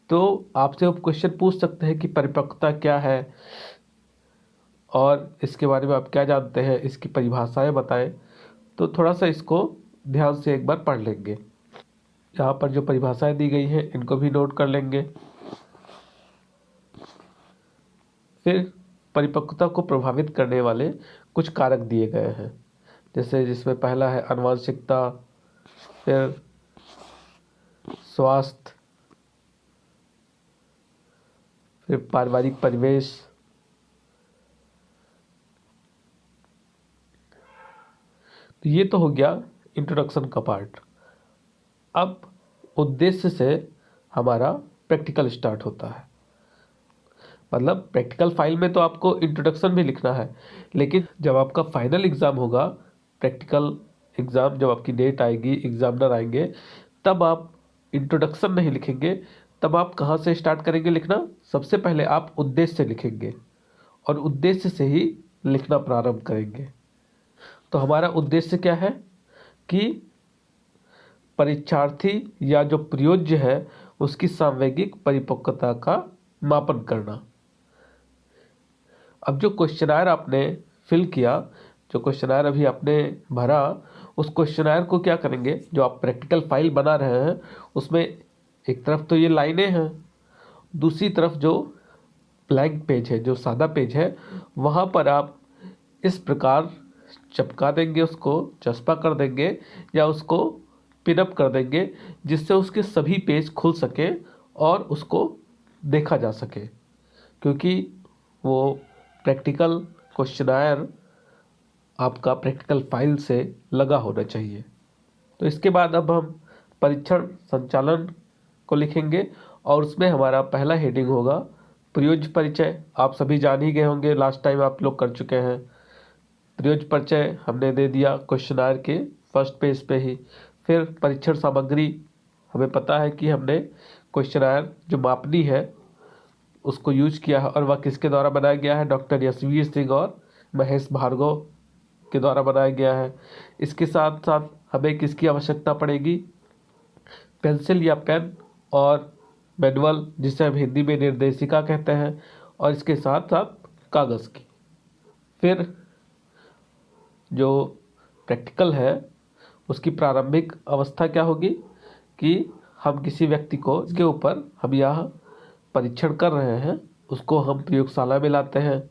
S2: तो आपसे वो क्वेश्चन पूछ सकते हैं कि परिपक्वता क्या है और इसके बारे में आप क्या जानते हैं, इसकी परिभाषाएं बताएं। तो थोड़ा सा इसको ध्यान से एक बार पढ़ लेंगे। यहाँ पर जो परिभाषाएं दी गई हैं इनको भी नोट कर लेंगे। फिर परिपक्वता को प्रभावित करने वाले कुछ कारक दिए गए हैं, जैसे जिसमें पहला है आनुवंशिकता, फिर स्वास्थ्य, फिर पारिवारिक परिवेश, तो ये तो हो गया इंट्रोडक्शन का पार्ट। अब उद्देश्य से हमारा प्रैक्टिकल स्टार्ट होता है। मतलब प्रैक्टिकल फाइल में तो आपको इंट्रोडक्शन भी लिखना है, लेकिन जब आपका फाइनल एग्ज़ाम होगा, प्रैक्टिकल एग्ज़ाम जब आपकी डेट आएगी, एग्जामिनर आएंगे, तब आप इंट्रोडक्शन नहीं लिखेंगे। तब आप कहाँ से स्टार्ट करेंगे लिखना? सबसे पहले आप उद्देश्य से लिखेंगे और उद्देश्य से ही लिखना प्रारंभ करेंगे। तो हमारा उद्देश्य क्या है कि परीक्षार्थी या जो प्रयोज्य है उसकी सांवेगिक परिपक्वता का मापन करना। अब जो क्वेश्चनायर आपने फिल किया, जो क्वेश्चनायर अभी आपने भरा, उस क्वेश्चनायर को क्या करेंगे, जो आप प्रैक्टिकल फाइल बना रहे हैं उसमें एक तरफ तो ये लाइनें हैं, दूसरी तरफ जो ब्लैंक पेज है, जो सादा पेज है, वहाँ पर आप इस प्रकार चिपका देंगे, उसको चस्पा कर देंगे या उसको पिनअप कर देंगे, जिससे उसके सभी पेज खुल सके और उसको देखा जा सके। क्योंकि वो प्रैक्टिकल क्वेश्चनायर आपका प्रैक्टिकल फाइल से लगा होना चाहिए। तो इसके बाद अब हम परीक्षण संचालन को लिखेंगे और उसमें हमारा पहला हेडिंग होगा प्रयोज्य परिचय। आप सभी जान ही गए होंगे, लास्ट टाइम आप लोग कर चुके हैं। प्रयोज्य परिचय हमने दे दिया क्वेश्चनायर के फर्स्ट पेज पे ही। फिर परीक्षण सामग्री, हमें पता है कि हमने क्वेश्चनायर जो मापनी है उसको यूज किया है और वह किसके द्वारा बनाया गया है? डॉक्टर यशवीर सिंह और महेश भार्गव के द्वारा बनाया गया है। इसके साथ साथ हमें किसकी आवश्यकता पड़ेगी? पेंसिल या पेन और मैनुअल, जिसे हम हिंदी में निर्देशिका कहते हैं, और इसके साथ साथ कागज़ की। फिर जो प्रैक्टिकल है उसकी प्रारंभिक अवस्था क्या होगी कि हम किसी व्यक्ति को, इसके ऊपर हम यह परीक्षण कर रहे हैं, उसको हम प्रयोगशाला में लाते हैं।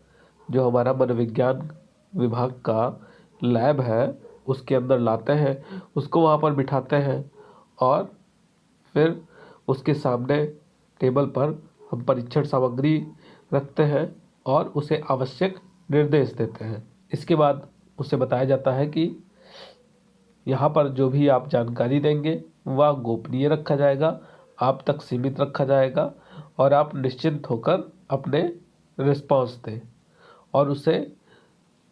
S2: जो हमारा मनोविज्ञान विभाग का लैब है
S3: उसके अंदर लाते हैं, उसको वहाँ पर बिठाते हैं और फिर उसके सामने टेबल पर हम परीक्षण सामग्री रखते हैं और उसे आवश्यक निर्देश देते हैं। इसके बाद उसे बताया जाता है कि यहाँ पर जो भी आप जानकारी देंगे वह गोपनीय रखा जाएगा, आप तक सीमित रखा जाएगा और आप निश्चिंत होकर अपने रिस्पॉन्स दें। और उसे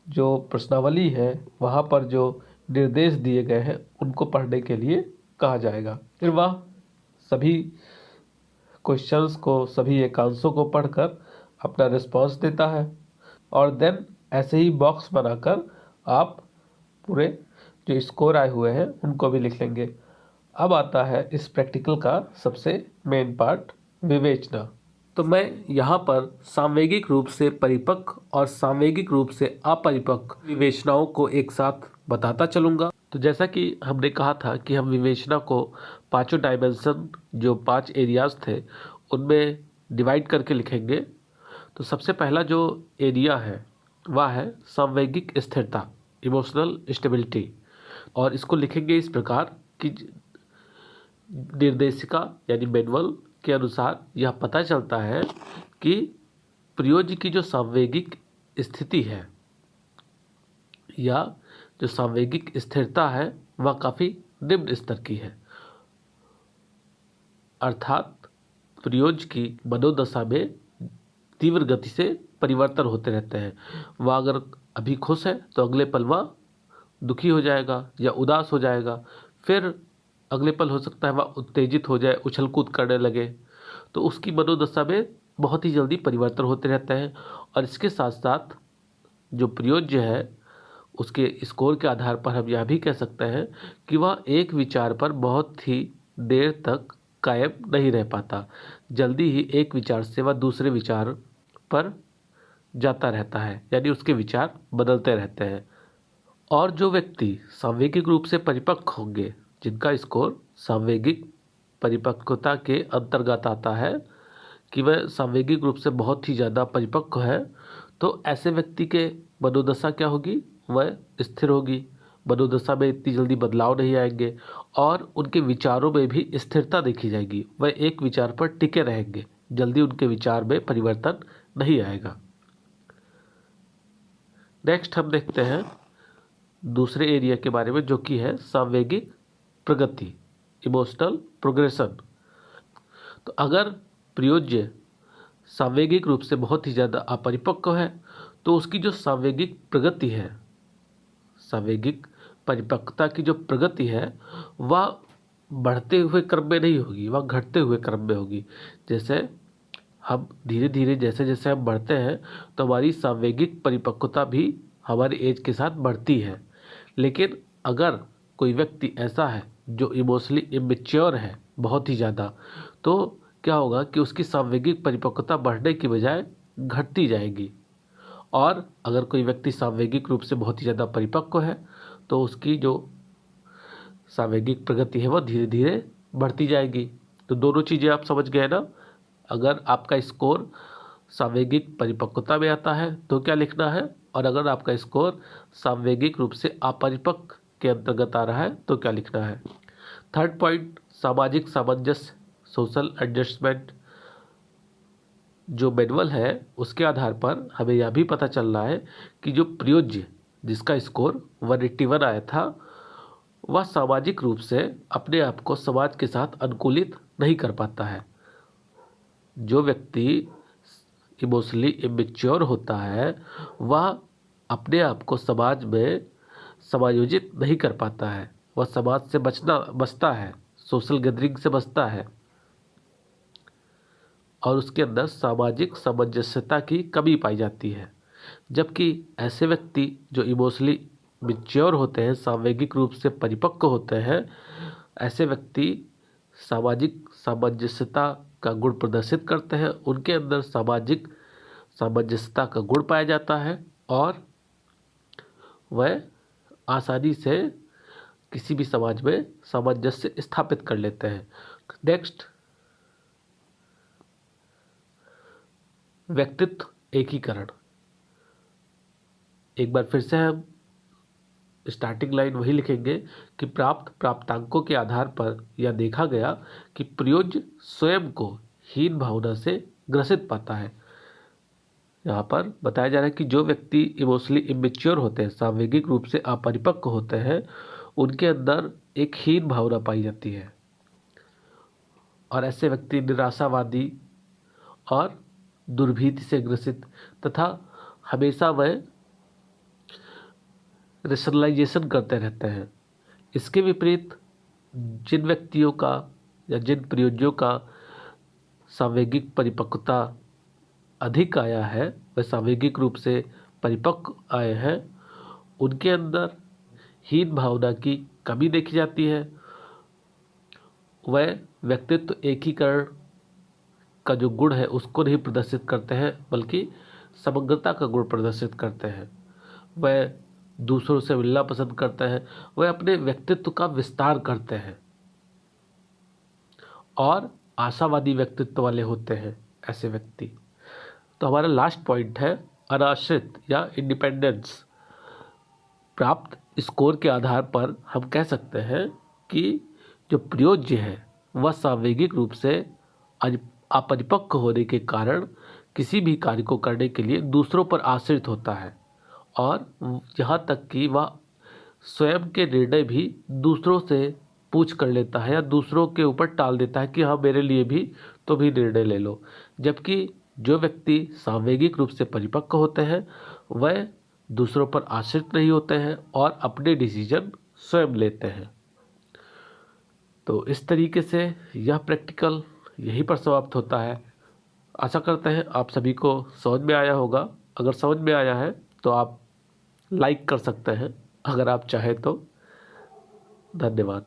S3: जो प्रश्नावली है वहाँ पर जो निर्देश दिए गए हैं उनको पढ़ने के लिए कहा जाएगा। फिर वह सभी क्वेश्चंस को, सभी एकांशों को पढ़कर अपना रिस्पॉन्स देता है और देन ऐसे ही बॉक्स बनाकर आप पूरे जो स्कोर आए हुए हैं उनको भी लिख लेंगे। अब आता है इस प्रैक्टिकल का सबसे मेन पार्ट, विवेचना। तो मैं यहाँ पर सामवेगिक रूप से परिपक्व और सामवेगिक रूप से अपरिपक्व विवेचनाओं को एक साथ बताता चलूँगा। तो जैसा कि हमने कहा था कि हम विवेचना को पांचों डायमेंशन, जो 5 एरियाज थे, उनमें डिवाइड करके लिखेंगे। तो सबसे पहला जो एरिया है वह है सामवेगिक स्थिरता, इमोशनल स्टेबिलिटी। और इसको लिखेंगे इस प्रकार कि निर्देशिका यानी मैनुअल के अनुसार यह पता चलता है कि प्रयोज्य की जो सामवेगिक स्थिति है या जो सामवेगिक स्थिरता है वह काफ़ी निम्न स्तर की है, अर्थात प्रयोज्य की मनोदशा में तीव्र गति से परिवर्तन होते रहते हैं। वह अगर अभी खुश है तो अगले पल वह दुखी हो जाएगा या उदास हो जाएगा, फिर अगले पल हो सकता है वह उत्तेजित हो जाए, उछल कूद करने लगे। तो उसकी मनोदशा में बहुत ही जल्दी परिवर्तन होते रहते हैं। और इसके साथ साथ जो प्रयोज्य है उसके स्कोर के आधार पर हम यह भी कह सकते हैं कि वह एक विचार पर बहुत ही देर तक कायम नहीं रह पाता, जल्दी ही एक विचार से वह दूसरे विचार पर जाता रहता है, यानी उसके विचार बदलते रहते हैं। और जो व्यक्ति सामवेगिक रूप से परिपक्व होंगे, जिनका स्कोर सामवेगिक परिपक्वता के अंतर्गत आता है कि वह सामवेगिक रूप से बहुत ही ज़्यादा परिपक्व है, तो ऐसे व्यक्ति के मनोदशा क्या होगी, वह स्थिर होगी। मनोदशा में इतनी जल्दी बदलाव नहीं आएंगे और उनके विचारों में भी स्थिरता देखी जाएगी। वह एक विचार पर टिके रहेंगे, जल्दी उनके विचार में परिवर्तन नहीं आएगा। नेक्स्ट हम देखते हैं दूसरे एरिया के बारे में, जो कि है सामवेगिक प्रगति, इमोशनल प्रोग्रेशन। तो अगर प्रयोज्य सामवेगिक रूप से बहुत ही ज़्यादा अपरिपक्व है तो उसकी जो सामवेगिक प्रगति है, सामवेगिक परिपक्वता की जो प्रगति है वह बढ़ते हुए क्रम में नहीं होगी, वह घटते हुए क्रम में होगी। जैसे हम धीरे धीरे जैसे जैसे हम बढ़ते हैं तो हमारी सामवेगिक परिपक्वता भी हमारी एज के साथ बढ़ती है। लेकिन अगर कोई व्यक्ति ऐसा है जो इमोशनली इमेच्योर है बहुत ही ज़्यादा, तो क्या होगा कि उसकी सामवेगिक परिपक्वता बढ़ने की बजाय घटती जाएगी। और अगर कोई व्यक्ति सामवेगिक रूप से बहुत ही ज़्यादा परिपक्व है तो उसकी जो सामवेगिक प्रगति है वह धीरे धीरे बढ़ती जाएगी। तो दोनों चीज़ें आप समझ गए ना। अगर आपका स्कोर सामवेगिक परिपक्वता में आता है तो क्या लिखना है, और अगर आपका स्कोर सामवेगिक रूप से अपरिपक्व के अंतर्गत आ रहा है तो क्या लिखना है। थर्ड पॉइंट, सामाजिक सामंजस्य, सोशल एडजस्टमेंट। जो मैनुअल है उसके आधार पर हमें यह भी पता चल रहा है कि जो प्रयोज्य जिसका स्कोर 181 आया था वह सामाजिक रूप से अपने आप को समाज के साथ अनुकूलित नहीं कर पाता है। जो व्यक्ति इमोशनली इमेच्योर होता है वह अपने आप को समाज में समायोजित नहीं कर पाता है, वह समाज से बचता है, सोशल गैदरिंग से बचता है और उसके अंदर सामाजिक सामंजस्यता की कमी पाई जाती है। जबकि ऐसे व्यक्ति जो इमोशनली मैच्योर होते हैं, सामवेगिक रूप से परिपक्व होते हैं, ऐसे व्यक्ति सामाजिक सामंजस्यता का गुण प्रदर्शित करते हैं। उनके अंदर सामाजिक सामंजस्यता का गुण पाया जाता है और वह आसानी से किसी भी समाज में सामंजस्य स्थापित कर लेते हैं। नेक्स्ट, व्यक्तित्व एकीकरण। एक बार फिर से हम स्टार्टिंग लाइन वही लिखेंगे कि प्राप्तांकों के आधार पर यह देखा गया कि प्रयोज्य स्वयं को हीन भावना से ग्रसित पाता है। यहाँ पर बताया जा रहा है कि जो व्यक्ति इमोशनली इमेच्योर होते हैं, सामवेगिक रूप से अपरिपक्व होते हैं, उनके अंदर एक हीन भावना पाई जाती है और ऐसे व्यक्ति निराशावादी और दुर्भीति से ग्रसित तथा हमेशा वह रेशनलाइजेशन करते रहते हैं। इसके विपरीत जिन व्यक्तियों का या जिन प्रयोज्यों का सामवेगिक परिपक्वता अधिक आया है, वह सामवेगिक रूप से परिपक्व आए हैं, उनके अंदर हीन भावना की कमी देखी जाती है। वह व्यक्तित्व एकीकरण का जो गुण है उसको नहीं प्रदर्शित करते हैं, बल्कि समग्रता का गुण प्रदर्शित करते हैं। वह दूसरों से मिलना पसंद करते हैं, वह अपने व्यक्तित्व का विस्तार करते हैं और आशावादी व्यक्तित्व वाले होते हैं ऐसे व्यक्ति। तो हमारा लास्ट पॉइंट है अनाश्रित या इंडिपेंडेंस। प्राप्त स्कोर के आधार पर हम कह सकते हैं कि जो प्रयोज्य है वह सामवेगिक रूप से अपरिपक्व होने के कारण किसी भी कार्य को करने के लिए दूसरों पर आश्रित होता है और यहाँ तक कि वह स्वयं के निर्णय भी दूसरों से पूछ कर लेता है या दूसरों के ऊपर टाल देता है कि हाँ मेरे लिए भी तो भी निर्णय ले लो। जबकि जो व्यक्ति सामवेगिक रूप से परिपक्व होते हैं वह दूसरों पर आश्रित नहीं होते हैं और अपने डिसीजन स्वयं लेते हैं। तो इस तरीके से यह प्रैक्टिकल यहीं पर समाप्त होता है। आशा करते हैं आप सभी को समझ में आया होगा। अगर समझ में आया है तो आप लाइक कर सकते हैं अगर आप चाहें तो। धन्यवाद।